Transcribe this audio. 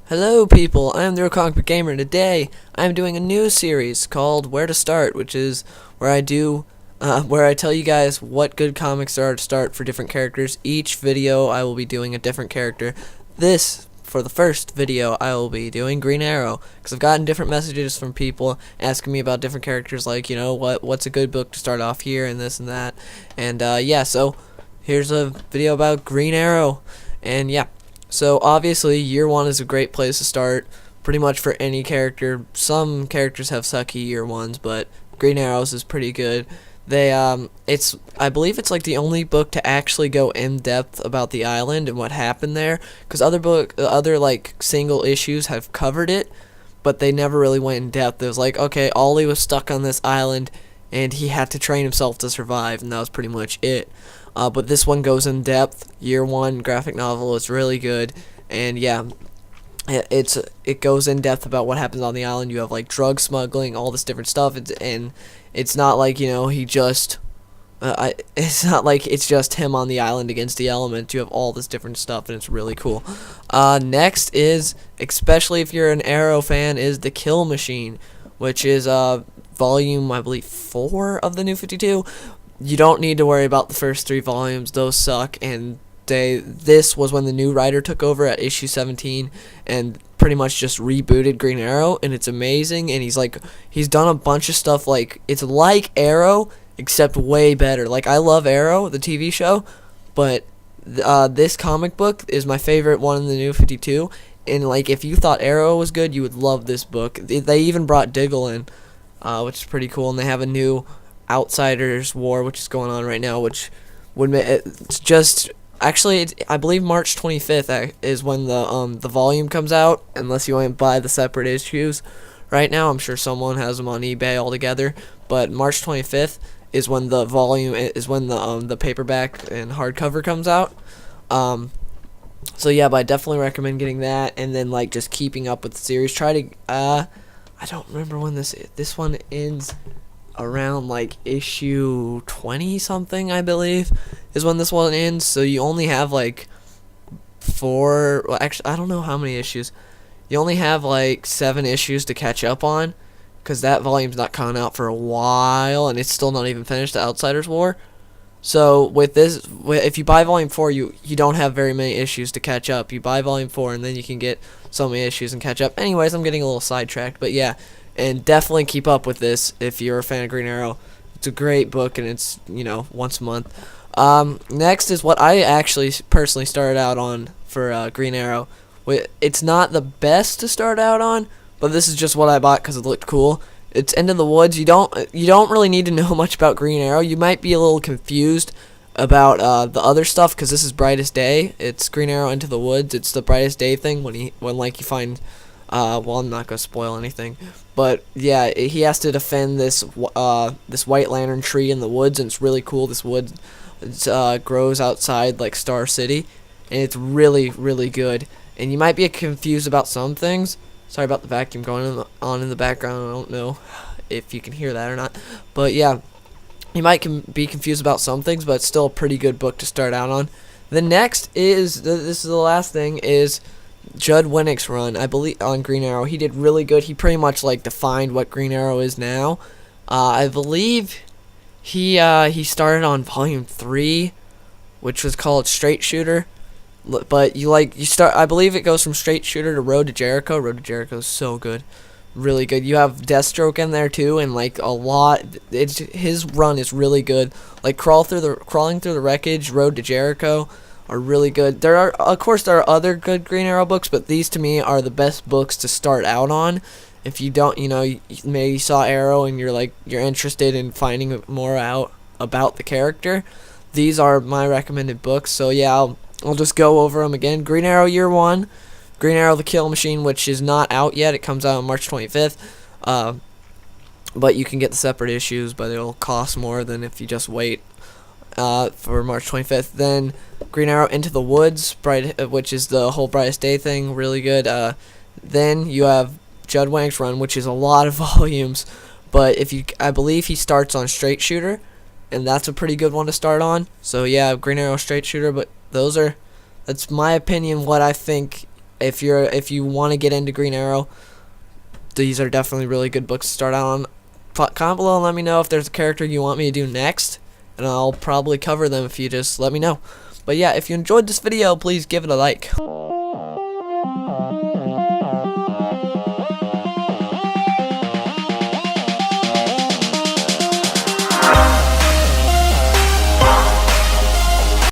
Hello people, I am the Real Comic Book Gamer, and today I am doing a new series called Where to Start, which is where I tell you guys what good comics there are to start for different characters. Each video I will be doing a different character. For the first video, I will be doing Green Arrow, because I've gotten different messages from people asking me about different characters, like, what's a good book to start off here, and this and that. And yeah, so here's a video about Green Arrow, and yeah. So obviously year one is a great place to start pretty much for any character. Some characters have sucky year ones, but Green Arrows is pretty good. I believe it's like the only book to actually go in depth about the island and what happened there, because other like single issues have covered it, but they never really went in depth. It was like, okay, Ollie was stuck on this island and he had to train himself to survive, and that was pretty much it. But this one goes in depth. Year one graphic novel is really good, and yeah, it goes in depth about what happens on the island. You have like drug smuggling, all this different stuff, and it's not like he just it's not like it's just him on the island against the elements. You have all this different stuff, and it's really cool. Next is, especially if you're an Arrow fan, is The Kill Machine, which is volume, I believe, 4 of the New 52. You don't need to worry about the first 3 volumes; those suck. And this was when the new writer took over at issue 17 and pretty much just rebooted Green Arrow, and it's amazing. And he's done a bunch of stuff. Like, it's like Arrow except way better. Like, I love Arrow, the TV show, but this comic book is my favorite one in the New 52. And like, if you thought Arrow was good, you would love this book. They even brought Diggle in, which is pretty cool, and they have a new Outsiders War, which is going on right now, which would make it's just actually I believe March 25th is when the volume comes out, unless you want to buy the separate issues. Right now, I'm sure someone has them on eBay altogether, but March 25th is when the volume is when the paperback and hardcover comes out. So yeah, but I definitely recommend getting that, and then like just keeping up with the series. Try to I don't remember when this one ends. Around like issue 20 something, I believe, is when this one ends. So you only have like 4, well, actually I don't know how many issues. You only have like 7 issues to catch up on, because that volume's not coming out for a while, and it's still not even finished, the Outsiders War. So with this, if you buy volume 4, you don't have very many issues to catch up. You buy volume 4 and then you can get so many issues and catch up. Anyways, I'm getting a little sidetracked, but yeah. And definitely keep up with this if you're a fan of Green Arrow. It's a great book, and it's, once a month. Next is what I actually personally started out on for Green Arrow. It's not the best to start out on, but this is just what I bought because it looked cool. It's Into the Woods. You don't really need to know much about Green Arrow. You might be a little confused about the other stuff, because this is Brightest Day. It's Green Arrow Into the Woods. It's the Brightest Day thing when you find. Well, I'm not gonna spoil anything, but yeah, he has to defend this White Lantern tree in the woods, and it's really cool. This wood grows outside like Star City, and it's really, really good. And you might be confused about some things. Sorry about the vacuum going on in the background. I don't know if you can hear that or not, but yeah, you might be confused about some things, but it's still a pretty good book to start out on. The next is this is the last thing is Judd Winick's run, I believe, on Green Arrow. He did really good. He pretty much like defined what Green Arrow is now. I believe he started on volume 3, which was called Straight Shooter. But I believe it goes from Straight Shooter to Road to Jericho. Road to Jericho is so good, really good. You have Deathstroke in there too, and like a lot. His run is really good. Like Crawling Through the Wreckage, Road to Jericho are really good. Of course there are other good Green Arrow books, but these to me are the best books to start out on. If you don't, maybe you saw Arrow and you're interested in finding more out about the character, these are my recommended books. So yeah, I'll just go over them again. Green Arrow Year 1, Green Arrow The Kill Machine, which is not out yet. It comes out on March 25th. But you can get the separate issues, but it'll cost more than if you just wait for March 25th. Then Green Arrow Into the Woods, which is the whole Brightest Day thing, really good. Then you have Judd Winick's run, which is a lot of volumes, but I believe he starts on Straight Shooter, and that's a pretty good one to start on. So yeah, Green Arrow, Straight Shooter, but that's my opinion, what I think if you want to get into Green Arrow, these are definitely really good books to start out on. Comment below and let me know if there's a character you want me to do next, and I'll probably cover them if you just let me know. But yeah, if you enjoyed this video, please give it a like.